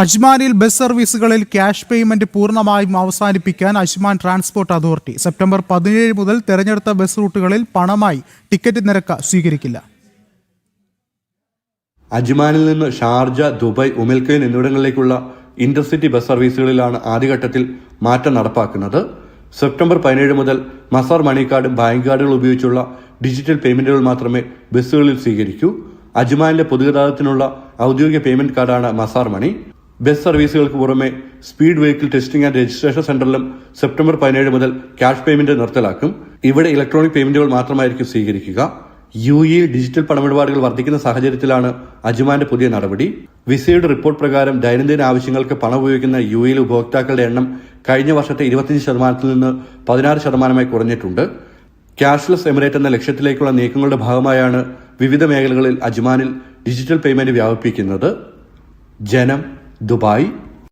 അജ്മാനിൽ bus സർവീസുകളിൽ cash payment പൂർണ്ണമായും അവസാനിപ്പിക്കാൻ Ajman transport authority September 17 മുതൽ തെരഞ്ഞെടുത്ത ബസ് റൂട്ടുകളിൽ പണമായി ടിക്കറ്റ് നിരക്ക് സ്വീകരിക്കില്ല. അജ്മാനിൽ നിന്ന് ഷാർജ, ദുബായ്, ഉമിൽക്കൈൻ എന്നിവിടങ്ങളിലേക്കുള്ള ഇന്റർസിറ്റി ബസ് സർവീസുകളിലാണ് ആദ്യഘട്ടത്തിൽ മാറ്റം നടപ്പാക്കുന്നത്. സെപ്റ്റംബർ 17 മുതൽ മസാർ മണി കാർഡ്, ബാങ്ക് കാർഡുകൾ ഉപയോഗിച്ചുള്ള ഡിജിറ്റൽ പേയ്മെന്റുകൾ മാത്രമേ ബസ്സുകളിൽ സ്വീകരിക്കൂ. അജ്മാനിലെ പൊതുഗതാഗതത്തിനുള്ള ഔദ്യോഗിക പേയ്മെന്റ് കാർഡാണ് മസാർ മണി. ബസ് സർവീസുകൾക്ക് പുറമെ speed vehicle testing and registration സെന്ററിലും സെപ്റ്റംബർ 17 മുതൽ ക്യാഷ് പേയ്മെന്റ് നിർത്തലാക്കും. ഇവിടെ ഇലക്ട്രോണിക് പേയ്മെന്റുകൾ മാത്രമായിരിക്കും സ്വീകരിക്കുക. യുഎഇയിൽ ഡിജിറ്റൽ പണമിടപാടുകൾ വർദ്ധിക്കുന്ന സാഹചര്യത്തിലാണ് അജ്മാന്റെ പുതിയ നടപടി. വിസയുടെ റിപ്പോർട്ട് പ്രകാരം ദൈനംദിന ആവശ്യങ്ങൾക്ക് പണം ഉപയോഗിക്കുന്ന യുഎഇയിലെ ഉപഭോക്താക്കളുടെ എണ്ണം കഴിഞ്ഞ വർഷത്തെ 25% നിന്ന് 16% കുറഞ്ഞിട്ടുണ്ട്. ക്യാഷ്ലെസ് എമിറേറ്റ് എന്ന ലക്ഷ്യത്തിലേക്കുള്ള നീക്കങ്ങളുടെ ഭാഗമായാണ് വിവിധ മേഖലകളിൽ അജ്മാനിൽ ഡിജിറ്റൽ പേയ്മെന്റ് വ്യാപിപ്പിക്കുന്നത്. ജനം, ദുബായ്.